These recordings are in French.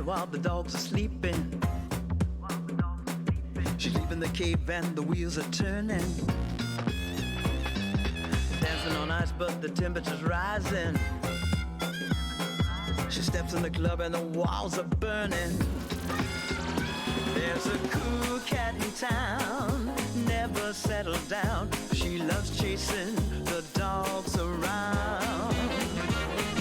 while the dogs are sleeping. She's leaving the cave and the wheels are turning. Dancing on ice but the temperature's rising. She steps in the club and the walls are burning. There's a cool cat in town, never settled down. She loves chasing the dogs around.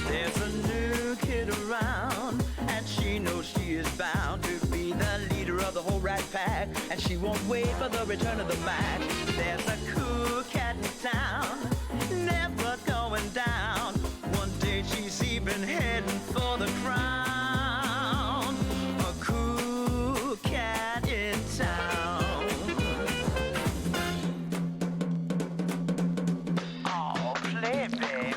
There's a new kid around, and she knows she is bound to be the leader of the whole rat pack, and she won't wait for the return of the Mac. There's a cool cat in town, never going down. One day she's even heading for the crown. A cool cat in town. Oh, play, baby.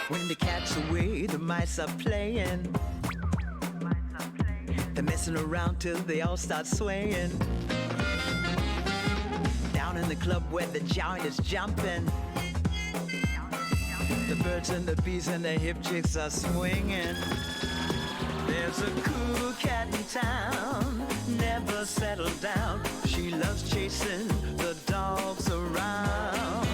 When the cat's away, the mice are playing. They're messing around till they all start swaying. Down in the club where the giant is jumping, the birds and the bees and the hip chicks are swinging. There's a cool cat in town, never settled down. She loves chasing the dogs around.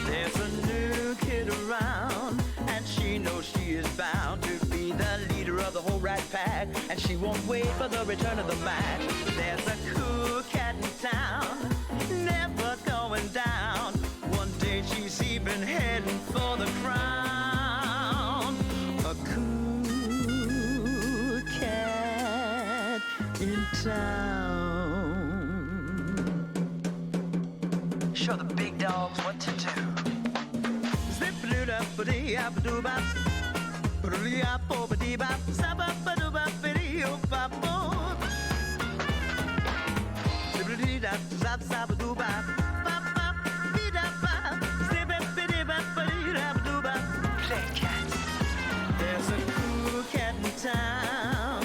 There's a new kid around, and she knows she is bound to be the leader of the whole rat pack, and she won't wait for the return of the Mac. There's a cool cat in town, never going down. One day she's even heading for the crown. A cool cat in town. Show the big dogs what to do. Zip-a-doo-da-ba-dee-a-ba-doo-bop. Ba-doo-dee-a-bo-ba-dee-bop. Zap-a-ba-doo-bop-ba-dee-oh-bop-bop. Zip-a-doo-dee-da-zap-zap-a-doo-bop. Bop-bop-dee-da-bop. Zip-a-dee-da-ba-dee-da-ba-doo-bop. Play cats. There's a cool cat in town.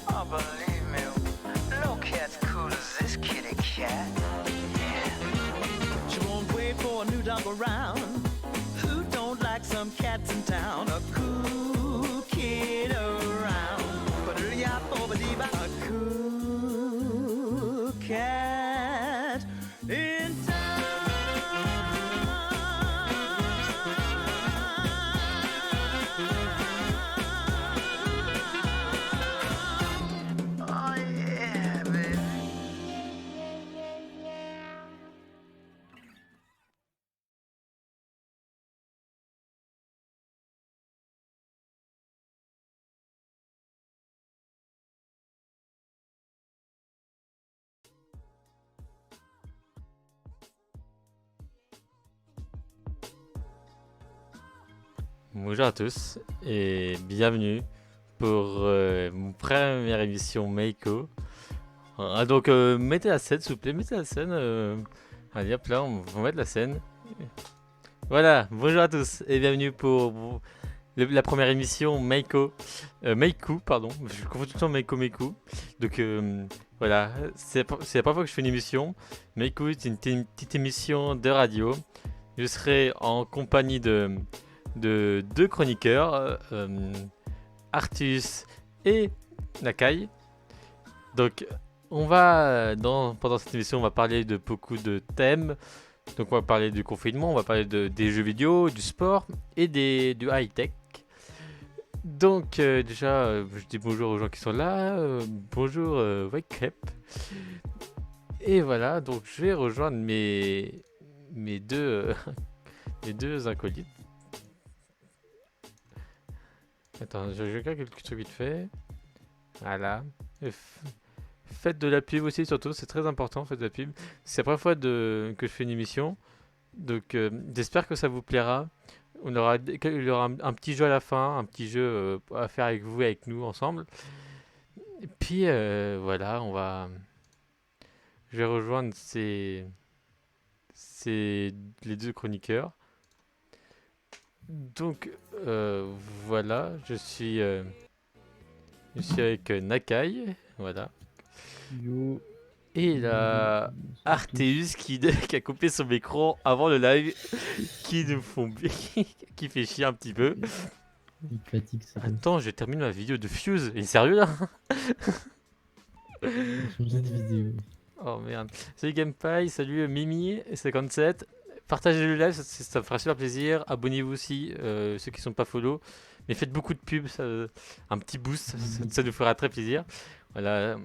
Oh, believe me, no cat's cool as this kitty cat. Yeah. She won't wait for a new dog around. Who don't like some cats in town? A cool kid around. Ba-doo-dee-a-bo-ba-dee-bop. A cool cat in town. Oh yeah, baby. Bonjour à tous et bienvenue pour mon première émission Meiko. Donc mettez la scène s'il vous plaît, mettez la scène. Allez hop là, on va mettre la scène. Voilà, bonjour à tous et bienvenue pour la première émission Meiko. Meiku, pardon, je confonds tout le temps Meiko. Donc voilà, c'est la première fois que je fais une émission. Meiku, c'est une petite émission de radio. Je serai en compagnie de deux chroniqueurs, Artus et Nakai. Donc pendant cette émission on va parler de beaucoup de thèmes. Donc on va parler du confinement, on va parler des jeux vidéo, du sport et du high-tech. Donc déjà je dis bonjour aux gens qui sont là, bonjour Wake Up. Et voilà, donc je vais rejoindre mes deux acolytes. Attends, je regarde quelques trucs vite fait. Voilà. Faites de la pub aussi, surtout, c'est très important, faites de la pub. C'est la première fois que je fais une émission. Donc j'espère que ça vous plaira. Il y aura un petit jeu à la fin, un petit jeu à faire avec vous et avec nous ensemble. Et puis voilà, je vais rejoindre les deux chroniqueurs. Donc voilà, je suis avec Nakai, voilà. Yo, Et il y a bonsoir à tous. Arteus qui a coupé son micro avant le live, qui fait chier un petit peu. Il fatigue, c'est bon. Attends, je termine ma vidéo de Fuse. Il est sérieux là? On va changer de vidéo. Oh merde. Salut Gamepai, salut Mimi57. Partagez le live, ça me fera super plaisir. Abonnez-vous aussi, ceux qui sont pas follow. Mais faites beaucoup de pubs, un petit boost, ça nous fera très plaisir. Voilà.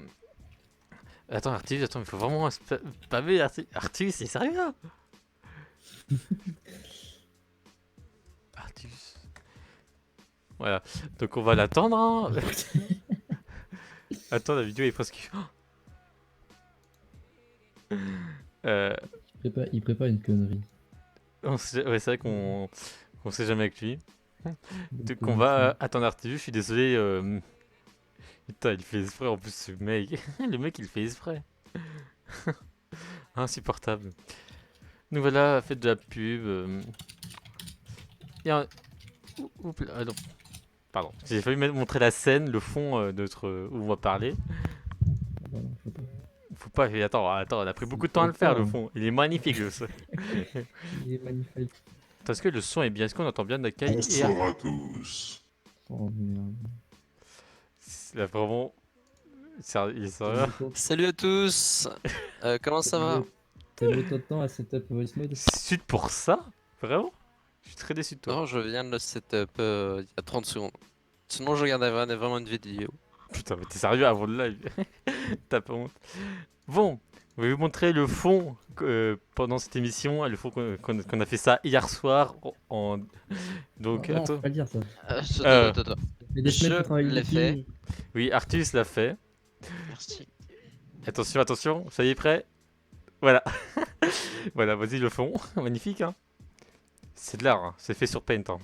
Attends, Artus, il faut vraiment spammer Artus, c'est sérieux là? Artus. Voilà. Donc on va l'attendre. Hein. Attends, la vidéo est presque. Il prépare une connerie. Ouais, c'est vrai qu'on sait jamais avec lui. Donc, Donc on va attendre Artus, je suis désolé. Putain, il fait exprès en plus, ce mec. Le mec, il fait exprès. Insupportable. Donc voilà, faites de la pub. Oups, ah non. Pardon. J'ai failli montrer la scène, le fond où on va parler. Voilà, faut pas. Faut pas. Attends, on a pris beaucoup de temps à le faire, le fond. Il est magnifique, le son. Il est magnifique. Attends, est-ce que le son est bien? Est-ce qu'on entend bien Nakai? Bonsoir à tous. Oh merde. Là, vraiment. Il est sérieux. Salut à tous. Comment ça va? T'as mis autant de temps à setup voice mode? C'est pour ça? Vraiment? Je suis très déçu de toi. Non, je viens de le setup il y a 30 secondes. Sinon, je regardais vraiment une vidéo. Putain, mais t'es sérieux avant le live? T'as pas honte. Bon, je vais vous montrer le fond pendant cette émission, le fond qu'on a fait ça hier soir. Donc, Non, attends. faut pas le dire ça. Attends. Mais des semaines pour travailler Je l'ai dessus. fait. Oui, Artus l'a fait. Merci. Attention, ça y est prêt? Voilà. Voilà, vas-y le fond. Magnifique, hein? C'est de l'art, hein. C'est fait sur Paint. Hein.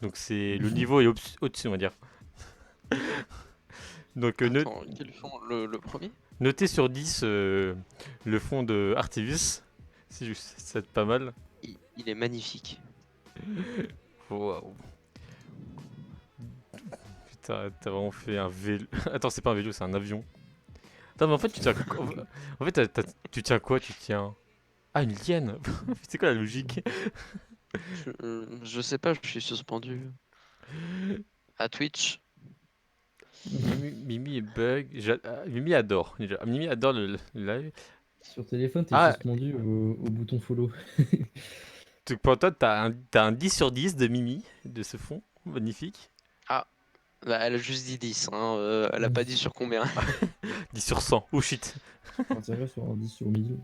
Donc c'est le niveau est au-dessus, on va dire. Donc Attends, quel fond? Le premier? notez sur 10 le fond de Artivus. C'est juste, c'est pas mal. Il est magnifique. Waouh. Putain, t'as vraiment fait un vélo. Attends, c'est pas un vélo, c'est un avion. Attends, mais en fait, tu tiens quoi? En fait, tu tiens quoi? Tu tiens. Ah, une liane. C'est quoi la logique? Je sais pas, je suis suspendu. À Twitch. Mimi est bug. Mimi adore. Déjà. Mimi adore le live. Sur téléphone, t'es Ah. suspendu au bouton follow. Donc pour toi, t'as un 10 sur 10 de Mimi, de ce fond. Magnifique. Bah, elle a juste dit 10, hein. Elle a pas dit sur combien. 10 sur 100. Oh shit. Enfin, sérieux, sur un 10 sur 1000.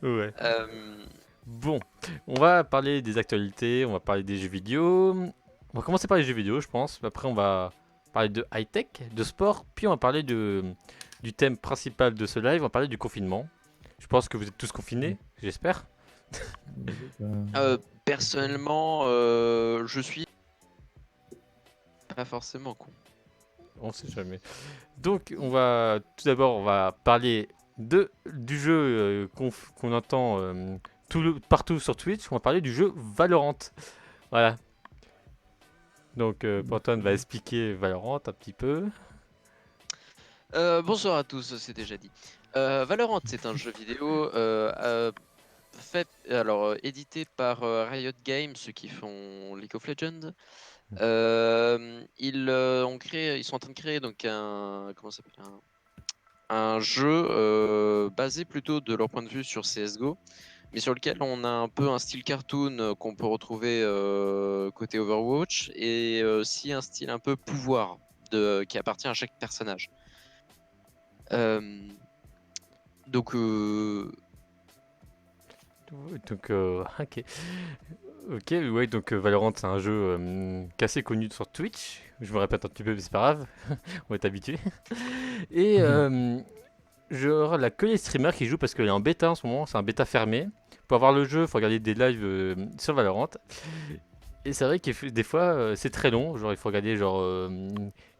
Ouais. Euh, Bon, on va parler des actualités, on va parler des jeux vidéo. On va commencer par les jeux vidéo, je pense. Après, on va parler de high-tech, de sport. Puis, on va parler du thème principal de ce live. On va parler du confinement. Je pense que vous êtes tous confinés, j'espère. Personnellement, je suis pas forcément con. On sait jamais. Donc, tout d'abord, on va parler du jeu qu'on entend partout sur Twitch. On va parler du jeu Valorant. Voilà. Donc, Antoine va expliquer Valorant un petit peu. Bonsoir à tous, c'est déjà dit. Valorant, c'est un jeu vidéo édité par Riot Games, ceux qui font League of Legends. Ils sont en train de créer donc un jeu basé plutôt de leur point de vue sur CSGO, mais sur lequel on a un peu un style cartoon qu'on peut retrouver côté Overwatch, et aussi un style un peu pouvoir qui appartient à chaque personnage. Donc Ok. Ok, ouais, donc Valorant, c'est un jeu qui est assez connu sur Twitch. Je me répète un petit peu, mais c'est pas grave. On va être habitué. Et genre, il n'y a que les streamers qui jouent parce qu'il est en bêta en ce moment. C'est un bêta fermé pour avoir le jeu, il faut regarder des lives sur Valorant. Et c'est vrai que des fois, c'est très long. Genre, il faut regarder genre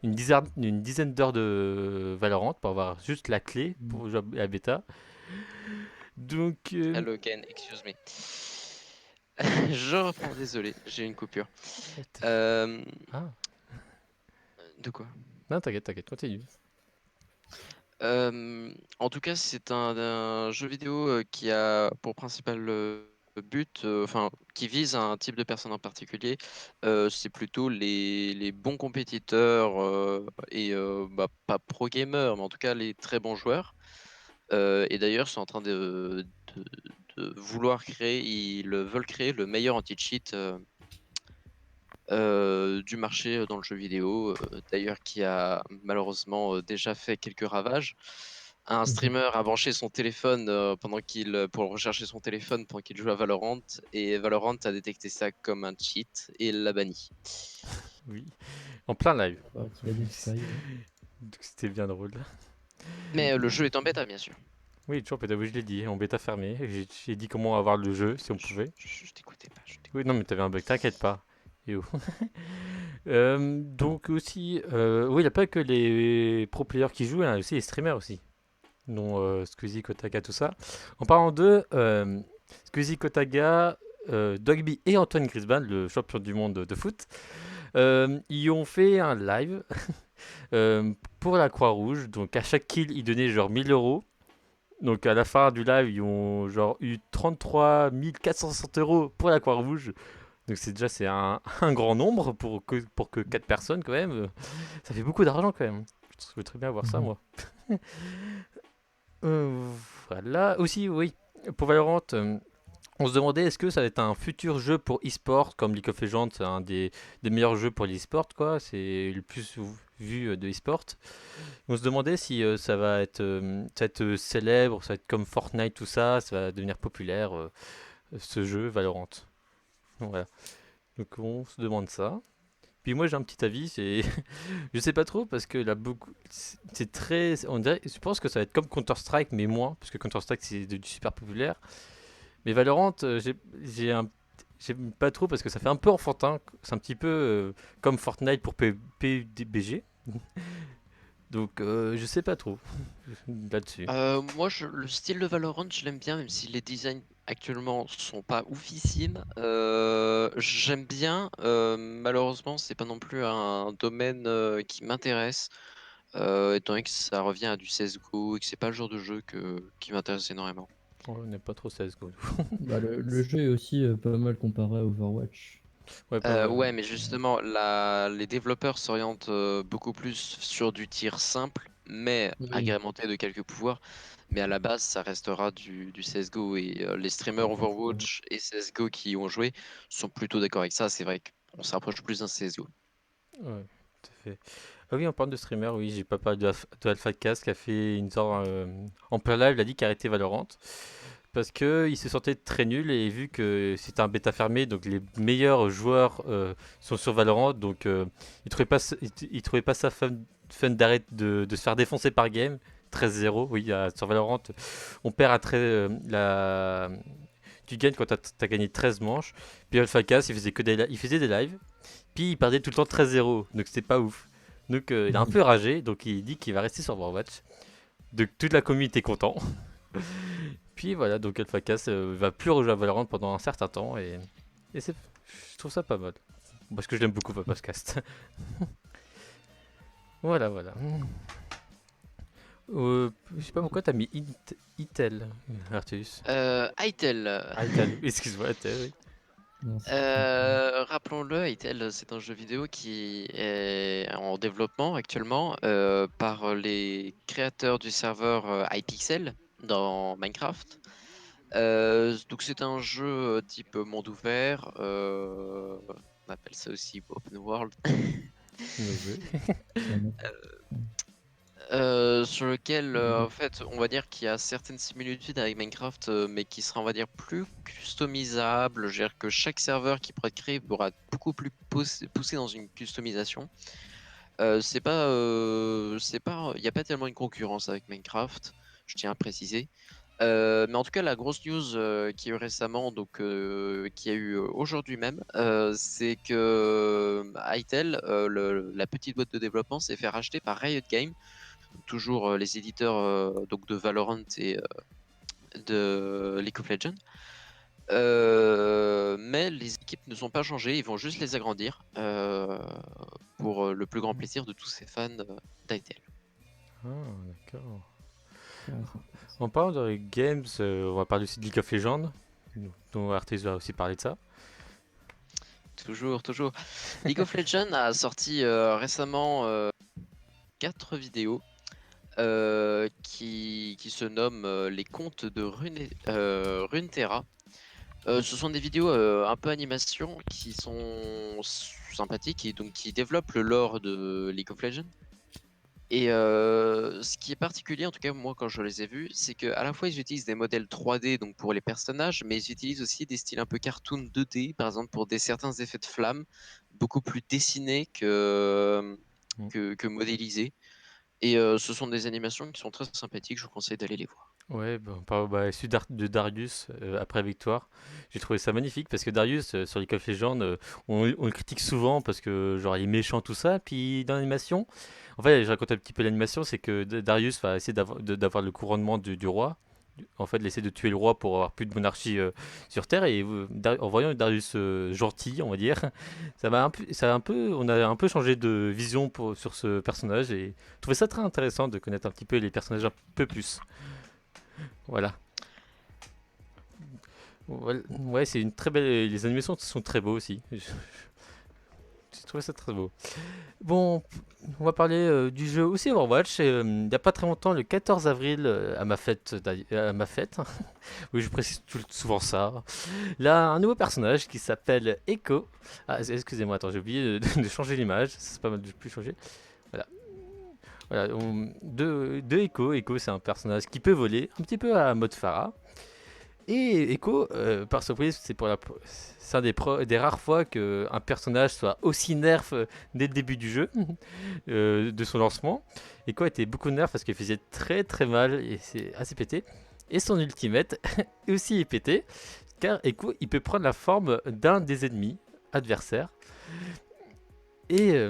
une dizaine d'heures de Valorant pour avoir juste la clé pour jouer à la bêta. Donc, Hello again, excuse me. Je reprends, désolé, j'ai une coupure. Euh, ah, De quoi? non, t'inquiète, continue. En tout cas, c'est un jeu vidéo qui a pour principal but, enfin, qui vise un type de personne en particulier. C'est plutôt les bons compétiteurs et bah, pas pro gamers, mais en tout cas les très bons joueurs. Et d'ailleurs, sont en train de vouloir créer, ils veulent créer le meilleur anti-cheat du marché dans le jeu vidéo, d'ailleurs qui a malheureusement déjà fait quelques ravages. Un streamer a branché son téléphone pour rechercher son téléphone pendant qu'il jouait à Valorant, et Valorant a détecté ça comme un cheat et l'a banni. Oui, en plein live. Bah, qu'il a dit que ça y est. Donc, c'était bien drôle. Mais le jeu est en bêta, bien sûr. Oui, toujours bêta, oui, je l'ai dit, en bêta fermée. J'ai dit comment avoir le jeu si on pouvait. Je t'écoutais pas. Oui, non, mais t'avais un bug, t'inquiète pas. Yo. Donc aussi, oui, il n'y a pas que les pro players qui jouent, il y a aussi les streamers aussi. Dont Squeezie, Kotaga, tout ça. En parlant d'eux, Squeezie, Kotaga, Dogby et Antoine Griezmann, le champion du monde de foot, ils ont fait un live pour la Croix-Rouge. Donc à chaque kill, ils donnaient genre 1000 euros. Donc à la fin du live, ils ont genre eu 33 460 euros pour la Croix-Rouge. Donc c'est un grand nombre pour que 4 personnes quand même. Ça fait beaucoup d'argent quand même. Je veux très bien voir ça moi. Euh, voilà. Aussi, oui, pour Valorant, on se demandait est-ce que ça va être un futur jeu pour e-sport, comme League of Legends, c'est un des meilleurs jeux pour l'e-sport, quoi. C'est le plus vu de e-sport. On se demandait si ça va être célèbre, ça va être comme Fortnite, tout ça, ça va devenir populaire, ce jeu Valorant. Donc, voilà. Donc on se demande ça. Puis moi j'ai un petit avis, c'est je sais pas trop parce que là beaucoup c'est très on dirait je pense que ça va être comme Counter-Strike mais moins parce que Counter-Strike c'est du super populaire. Mais Valorant j'aime pas trop parce que ça fait un peu enfantin, c'est un petit peu comme Fortnite pour PUBG. Donc je sais pas trop là-dessus. Moi, le style de Valorant, je l'aime bien, même si les designs actuellement sont pas oufissimes. J'aime bien. Malheureusement, c'est pas non plus un domaine qui m'intéresse, étant donné que ça revient à du CS:GO et que c'est pas le genre de jeu qui m'intéresse énormément. On n'est pas trop CSGO. Bah, le jeu est aussi pas mal comparé à Overwatch. Ouais, pas mal. Ouais, mais justement, les développeurs s'orientent beaucoup plus sur du tir simple, mais Oui. agrémenté de quelques pouvoirs. Mais à la base, ça restera du CSGO, et les streamers Overwatch et CSGO qui y ont joué sont plutôt d'accord avec ça. C'est vrai qu'on s'approche plus d'un CSGO. Ouais, tout à fait. Ah oui, en parlant de streamer, oui, j'ai pas parlé de Alpha Cast qui a fait une sorte en plein live, il a dit qu'il arrêtait Valorant parce que il se sentait très nul et vu que c'était un bêta fermé, donc les meilleurs joueurs sont sur Valorant, donc il trouvait pas ça fun d'arrêter de se faire défoncer par game. 13-0, oui, sur Valorant, on perd à tu gagnes quand t'as gagné 13 manches. Puis Alpha Cast, il faisait des lives. Puis il perdait tout le temps 13-0, donc c'était pas ouf. Donc il a un peu ragé, donc il dit qu'il va rester sur Overwatch. Donc toute la communauté est content. Puis voilà, donc AlphaCast va plus rejouer à Valorant pendant un certain temps et je trouve ça pas mal. Parce que je l'aime beaucoup AlphaCast. Voilà. Je sais pas pourquoi t'as mis Itel, Artus. Hytale. Itel, excuse-moi, Itel, oui. Non, c'est Rappelons-le, Hytale, c'est un jeu vidéo qui est en développement actuellement par les créateurs du serveur Hypixel dans Minecraft. Donc c'est un jeu type monde ouvert, on appelle ça aussi open world, Bien joué. sur lequel en fait on va dire qu'il y a certaines similitudes avec Minecraft, mais qui sera on va dire plus customisable. Je veux dire que chaque serveur qui pourra être créé pourra être beaucoup plus poussé dans une customisation. C'est pas, il n'y a pas tellement une concurrence avec Minecraft, je tiens à préciser. Mais en tout cas, la grosse news qui a eu récemment, donc qui a eu aujourd'hui même, c'est que Hytale, la petite boîte de développement, s'est fait racheter par Riot Games, toujours les éditeurs donc de Valorant et de League of Legends. Mais les équipes ne sont pas changées, ils vont juste les agrandir pour le plus grand plaisir de tous ces fans d'Hytale. Ah, d'accord. En parlant de games, on va parler aussi de League of Legends, dont Arthès va aussi parler de ça. Toujours, toujours. League of Legends a sorti récemment 4 vidéos qui se nomment les contes de Runeterra. Ce sont des vidéos un peu animation qui sont sympathiques et donc qui développent le lore de League of Legends. Et ce qui est particulier, en tout cas moi quand je les ai vus, c'est qu'à la fois ils utilisent des modèles 3D donc pour les personnages, mais ils utilisent aussi des styles un peu cartoon 2D, par exemple pour certains effets de flammes, beaucoup plus dessinés que modélisés. Et ce sont des animations qui sont très sympathiques, je vous conseille d'aller les voir. Ouais, celui de Darius après Victoire, j'ai trouvé ça magnifique parce que Darius sur League of Legends, on le critique souvent parce que genre il est méchant tout ça, puis dans l'animation, en fait, je raconte un petit peu l'animation, c'est que Darius va essayer d'avoir le couronnement du roi, en fait, il essaie de tuer le roi pour avoir plus de monarchie sur Terre et en voyant Darius gentil, on va dire, on a un peu changé de vision sur ce personnage et je trouvais ça très intéressant de connaître un petit peu les personnages un peu plus. Voilà. Ouais, c'est une très belle. Les animations sont très beaux aussi. J'ai trouvé ça très beau. Bon, on va parler du jeu aussi Overwatch. Il n'y a pas très longtemps, le 14 avril, à ma fête, à ma fête. Oui, je précise souvent ça. Là, un nouveau personnage qui s'appelle Echo. Ah, excusez-moi, attends, j'ai oublié de changer l'image. C'est pas mal de plus changer. Voilà. Voilà, de Echo. Echo, c'est un personnage qui peut voler, un petit peu à mode Pharah. Et Echo, par surprise, c'est des rares fois qu'un personnage soit aussi nerf dès le début du jeu, de son lancement. Echo était beaucoup nerf parce qu'il faisait très très mal et c'est assez pété. Et son ultimate aussi est pété, car Echo il peut prendre la forme d'un des ennemis adversaires. Et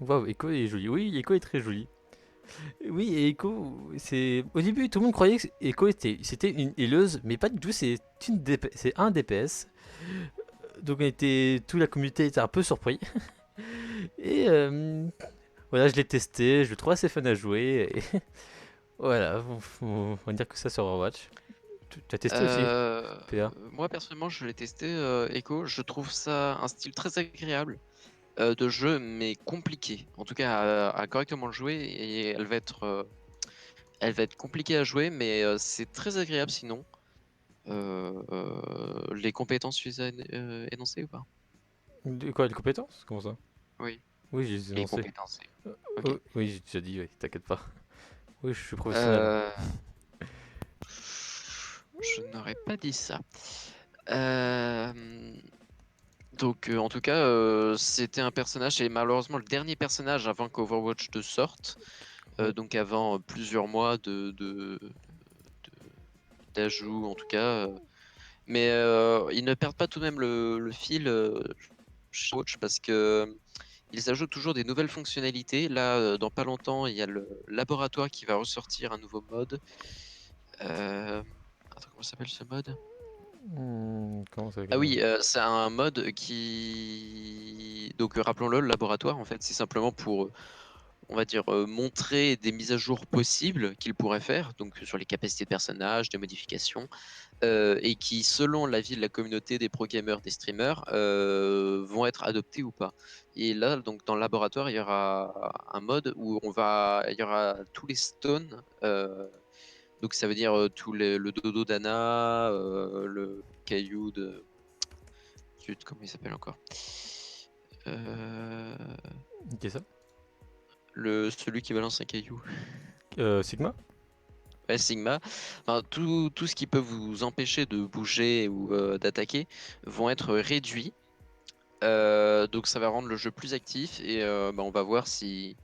waouh, Echo est joli. Oui, Echo est très joli. Oui, et Echo, c'est au début tout le monde croyait que Echo c'était une healeuse, mais pas du tout. C'est un DPS. Donc toute la communauté était un peu surpris. Et voilà, je l'ai testé, je le trouve assez fun à jouer. Et voilà, on va dire que ça sur Overwatch. Tu as testé aussi, PA? Moi personnellement, je l'ai testé Echo. Je trouve ça un style très agréable de jeu, mais compliqué. En tout cas, à correctement le jouer, et elle va être compliquée à jouer, mais c'est très agréable sinon. Les compétences suffisent à énoncer ou pas? De quoi, les compétences? Comment ça? Oui, Oui, j'ai les ai les lancées. compétences. Ok. Oui, j'ai déjà dit, oui, t'inquiète pas. Oui, je suis professionnel. Euh, Je n'aurais pas dit ça. Euh, Donc, en tout cas, c'était un personnage, et malheureusement le dernier personnage avant qu'Overwatch 2 sorte, donc avant plusieurs mois d'ajout en tout cas. Mais ils ne perdent pas tout de même le fil chez Overwatch parce que ils ajoutent toujours des nouvelles fonctionnalités. Là, dans pas longtemps, il y a le laboratoire qui va ressortir un nouveau mode. Attends, comment s'appelle ce mode? Comment ça? Ah oui, c'est un mode qui... Donc rappelons-le, le laboratoire, en fait, c'est simplement pour, on va dire, montrer des mises à jour possibles qu'il pourrait faire, donc sur les capacités de personnages, des modifications, et qui, selon l'avis de la communauté des pro gamers, des streamers, vont être adoptés ou pas. Et là, donc dans le laboratoire, il y aura un mode où il y aura tous les stones, donc ça veut dire le dodo d'Anna, le caillou de... Zut, comment il s'appelle encore? Qu'est-ce que Celui qui balance un caillou. ça? Sigma? Ouais, Sigma. Enfin, tout ce qui peut vous empêcher de bouger ou d'attaquer vont être réduits. Donc ça va rendre le jeu plus actif et bah, on va voir si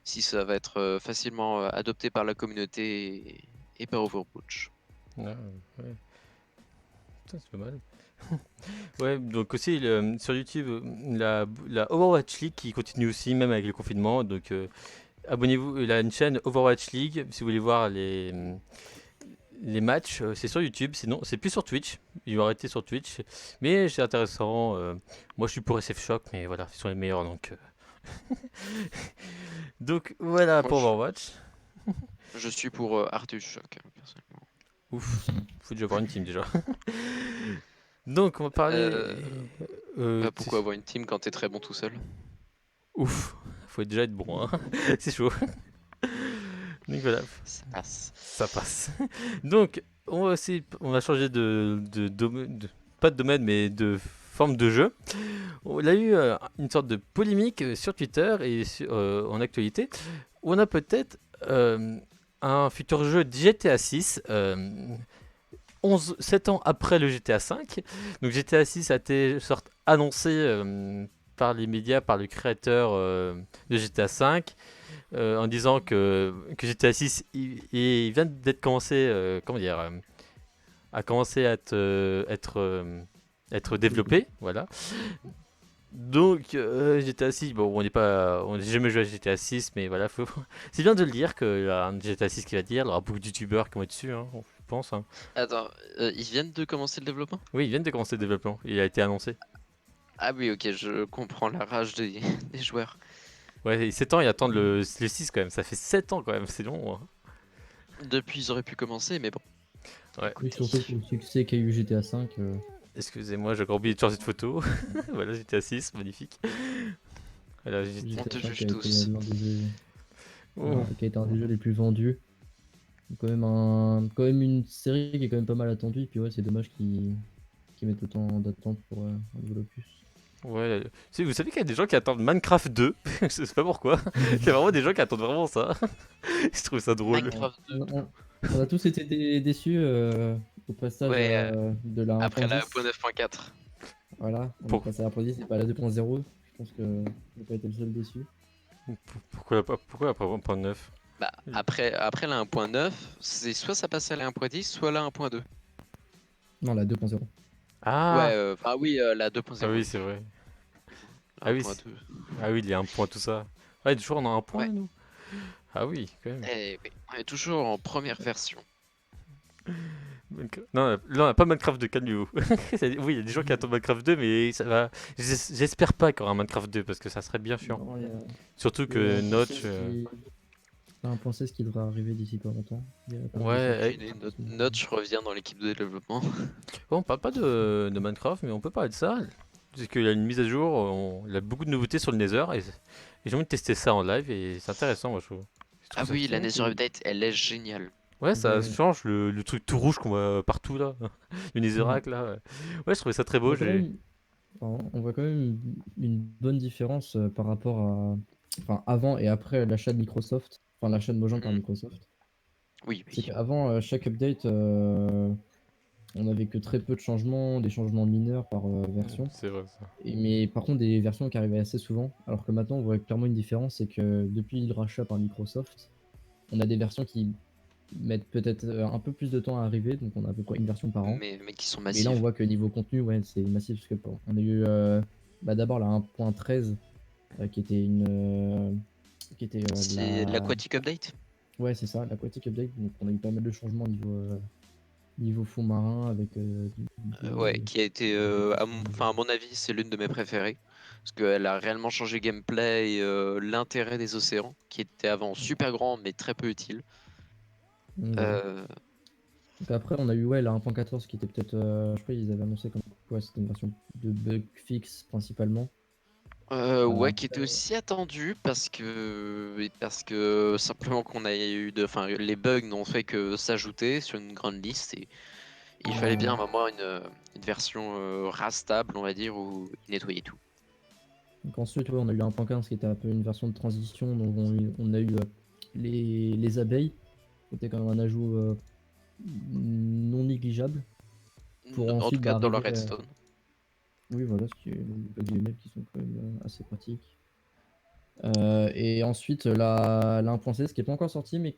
ça va être facilement adopté par la communauté et par Overwatch. Ah, ouais. Putain, c'est pas mal. Ouais, donc aussi sur YouTube, la Overwatch League qui continue aussi, même avec le confinement. Donc abonnez-vous, il a une chaîne Overwatch League si vous voulez voir les matchs. C'est sur YouTube, sinon c'est plus sur Twitch. Ils ont arrêté sur Twitch, mais c'est intéressant. Moi je suis pour SF Shock, mais voilà, ils sont les meilleurs donc. Donc voilà Moi, pour Overwatch. je suis pour Arthur Shock, personnellement. Ouf, faut déjà avoir une team déjà. Donc on va parler. Pourquoi avoir une team quand t'es très bon tout seul? Ouf, faut déjà être bon, hein. C'est chaud. Donc voilà, Ça passe. ça passe. Donc on va changer pas de domaine, mais de forme de jeu. On a eu une sorte de polémique sur Twitter et en actualité, où on a peut-être un futur jeu de GTA 6. 7 ans après le GTA 5. Donc GTA 6 a été annoncé par les médias, par le créateur de GTA 5, en disant que GTA 6 il vient d'être commencé, comment dire, a commencé à être développé, voilà. Donc GTA 6, bon, on n'a jamais joué à GTA 6, mais voilà, c'est bien de le dire qu'il y a un GTA 6 qui va dire, il y aura beaucoup de youtubeurs qui vont être dessus, hein, je pense. Hein. Attends, ils viennent de commencer le développement? Oui, ils viennent de commencer le développement, il a été annoncé. Ah oui, ok, je comprends la rage des, des joueurs. Ouais, et 7 ans, ils attendent le 6 quand même, ça fait 7 ans quand même, c'est long. Hein. Depuis, ils auraient pu commencer, mais bon. Ouais. Oui, surtout pour le succès qu'a eu GTA V. Excusez-moi, j'ai encore oublié de changer de photo. Voilà, GTA 6, magnifique. Voilà, GTA On te V juge a été tous. l'un des jeux, Oh. qui a été un des jeux les plus vendus. Quand même une série qui est quand même pas mal attendue. Et puis ouais, c'est dommage qu'ils mettent autant d'attente pour un nouvel opus. Ouais, vous savez qu'il y a des gens qui attendent Minecraft 2. Je sais pas pourquoi. Il y a vraiment des gens qui attendent vraiment ça. Je trouve ça drôle. Minecraft 2. On a tous été déçus au passage Ouais, de la après la 1.10. 1.9.4. Voilà, on est Pour- passé à la 1.10 et pas à la 2.0. Je pense que j'ai pas été le seul déçu. Pourquoi après 1.9? Bah, après la 1.9, c'est soit ça passait à la 1.10, soit la 1.2. Non, la 2.0. Ah! Ouais, enfin oui, la 2.0. Ah oui, c'est vrai. La Ah oui, 1.2. Ah oui, il y a un point, tout ça. Ouais, toujours on a un point, Ouais. nous. Ah oui, quand même. Eh oui, on est toujours en première version. Non, là, on n'a pas Minecraft 2, calmez-vous. Oui, il y a des gens qui attendent Minecraft 2, mais ça va. J'espère pas qu'il y aura un Minecraft 2 parce que ça serait bien chiant. Non, il y a- Surtout il y a que un Notch. point 16 qui devrait arriver d'ici pas longtemps. Il y a pas mal de Ouais, sorties. Aucune idée, Notch revient dans l'équipe de développement. Bon, on parle pas de Minecraft, mais on peut parler de ça. C'est qu'il y a une mise à jour, il y a beaucoup de nouveautés sur le Nether et j'ai envie de tester ça en live et c'est intéressant, moi je trouve. Ah oui, la ça, Nether c'est- Update, elle est géniale. Ouais, ça Ouais. change le truc tout rouge qu'on voit partout là, le Netherrack là. Ouais, je trouvais ça très On beau. voit quand même, on voit quand même une bonne différence par rapport à. Enfin, avant et après l'achat de Microsoft. Enfin, l'achat de Mojang par Mhm. Microsoft. Oui, C'est oui. qu'avant, chaque update, on avait que très peu de changements, des changements mineurs par version. C'est vrai ça. Mais par contre, des versions qui arrivaient assez souvent. Alors que maintenant, on voit clairement une différence, c'est que depuis le rachat par Microsoft, on a des versions qui mettent peut-être un peu plus de temps à arriver, donc on a à peu près une version par an. Mais qui sont Mais là, on massives. voit que niveau contenu, ouais, c'est massif. Parce que on a eu d'abord la 1.13 qui était qui était C'est l'Aquatic Update? Ouais, c'est ça, l'Aquatic Update. Donc on a eu pas mal de changements niveau fond marin avec Ouais, qui a été, à mon avis, c'est l'une de mes préférées. Parce qu'elle a réellement changé gameplay et l'intérêt des océans, qui était avant super grand mais très peu utile. donc, voilà. Euh, Donc après, on a eu ouais, la 1.14 qui était peut-être. Je crois qu'ils avaient annoncé comme quoi c'était une version de bug fixe principalement. ouais, qui était Après, aussi attendu parce que simplement qu'on a eu enfin, les bugs n'ont fait que s'ajouter sur une grande liste et il fallait bien à un moment une version rastable, on va dire, où il nettoyait tout. donc ensuite, ouais, on a eu la 1.15 qui était un peu une version de transition. Donc on a eu les abeilles. C'était quand même un ajout non négligeable. Pour En tout ensuite cas, dans le arriver. Redstone. Oui, voilà, ce qui est des UML qui sont quand même assez pratiques. Et ensuite, la 1.16 qui est pas encore sortie, mais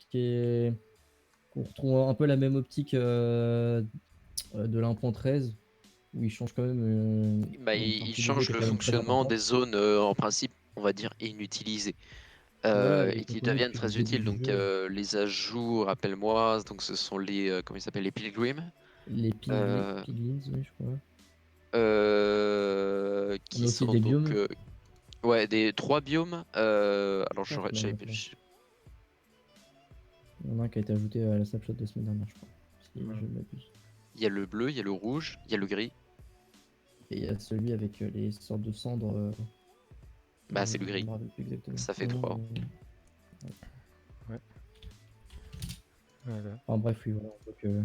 qu'on retrouve un peu la même optique de l'1.13, où il change quand même. Bah, Enfin, il PvP qui change est le quand même très fonctionnement important. des zones, en principe, on va dire, inutilisées. Voilà, Et et qu'on qui connaît deviennent depuis le très début utiles. du Donc jeu. les ajouts, rappelle-moi, donc ce sont les, comment ils s'appellent, les pilgrims, euh, Piglins, oui, je crois. On a qui aussi sont des donc biomes. ouais, des 3 biomes. Alors Quatre même maintenant. Il y en a un qui a été ajouté à la snapshot de la semaine dernière, je crois. Si je ne m'abuse. il y a le bleu, il y a le rouge, il y a le gris. Et il y a celui avec les sortes de cendres. Bah c'est le Je gris. me rappelle plus exactement. Ça fait Non, 3. Voilà. enfin, bref, oui, voilà. On voit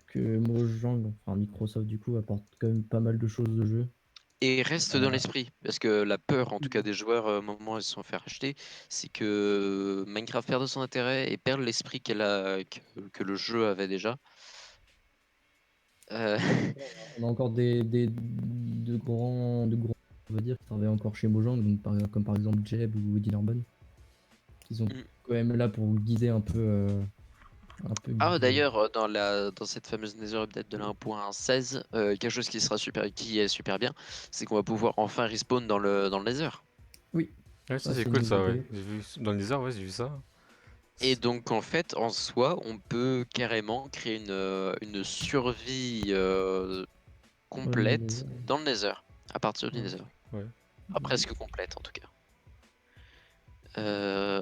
que Mojang, enfin Microsoft du coup, apporte quand même pas mal de choses de jeu. Et reste dans Euh, l'esprit, parce que la peur, en tout cas des joueurs, au moment où ils se sont fait racheter, c'est que Minecraft perde son intérêt et perd l'esprit que le jeu avait déjà. Euh, on a encore de grands, on va dire, qui travaillent encore chez Mojang, donc comme par exemple Jeb ou Dinnerban, qui sont Mm. quand même là pour guider un peu Ah, guider. d'ailleurs, dans cette fameuse Nether Update de la 1.16, quelque chose qui est super bien, c'est qu'on va pouvoir enfin respawn dans le Nether. Oui, Ouais, ça ça c'est c'est une cool ça, ouais. nouveauté. J'ai vu dans les heures, ouais, j'ai vu ça. Et donc, en fait, en soi, on peut carrément créer une survie Ouais, le complète Nether, dans le Nether, à partir du ouais. Nether. Ouais. Ah, presque complète, en tout cas. Euh...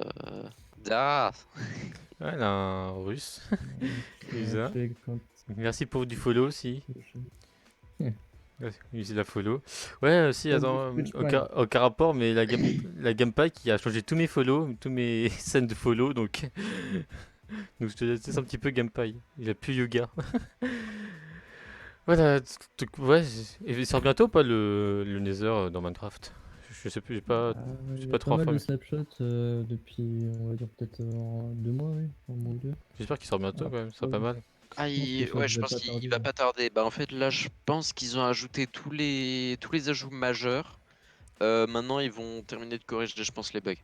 Da. Ouais, elle a un russe. Lisa. Fait quand- Merci pour du follow aussi. Hmm. Ouais, utiliser la follow. Ouais, aussi, Thanks, attends, Twitch Prime. aucun rapport, mais la Gamepack qui a changé tous mes follow, tous mes scènes de follow, donc, donc je te laisse un petit peu Gamepack. Il a plus yoga. Voilà, ouais, et il sort bientôt ou pas le Nether dans Minecraft? Je sais plus, Il j'ai y a pas pas trop mal de informé. snapshots depuis, on va dire peut-être 2 mois, oui, un mois ou deux. J'espère qu'il sort bientôt quand même, ce serait pas Après, mal. Ah, je pense que ça ouais, je devrait pense pas qu'il tarder. va pas tarder. Bah, en fait, là, je pense qu'ils ont ajouté tous les ajouts majeurs. Maintenant, ils vont terminer de corriger, je pense, les bugs.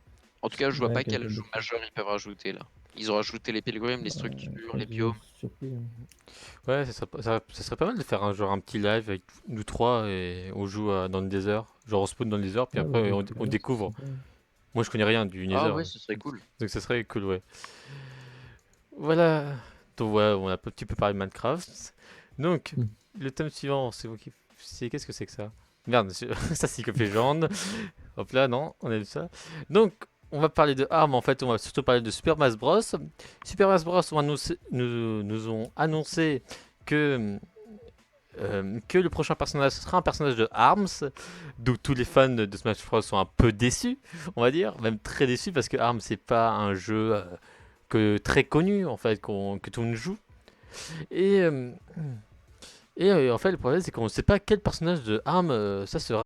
En tout cas, je vois Ouais, pas quel quelques ajout bugs. majeur ils peuvent rajouter là. Ils ont rajouté les pilgrims, les structures, Pas les de biomes. surprise, hein. Ouais, ça serait pas mal de faire un petit live avec nous trois et on joue dans le Nether. Genre on spawn dans le Nether, puis Ouais, bah, après avec on plaisir, c'est découvre. sympa. Moi je connais rien du Ah Nether, ouais, ce serait cool. donc ça serait cool, ouais. Voilà. Donc ouais, on a un petit peu parlé de Minecraft. Donc, Hmm. le thème suivant, qu'est-ce que c'est que ça? Merde, ça c'est que légende. Hop là, non, on aime ça. Donc, on va parler de ARM, en fait, on va surtout parler de Super Smash Bros. Super Smash Bros. Nous ont annoncé que le prochain personnage sera un personnage de ARMS. Donc tous les fans de Smash Bros sont un peu déçus, on va dire, même très déçus parce que ARMS c'est pas un jeu très connu en fait, que tout le monde joue. Et, en fait le problème c'est qu'on ne sait pas quel personnage de ARMS ça sera.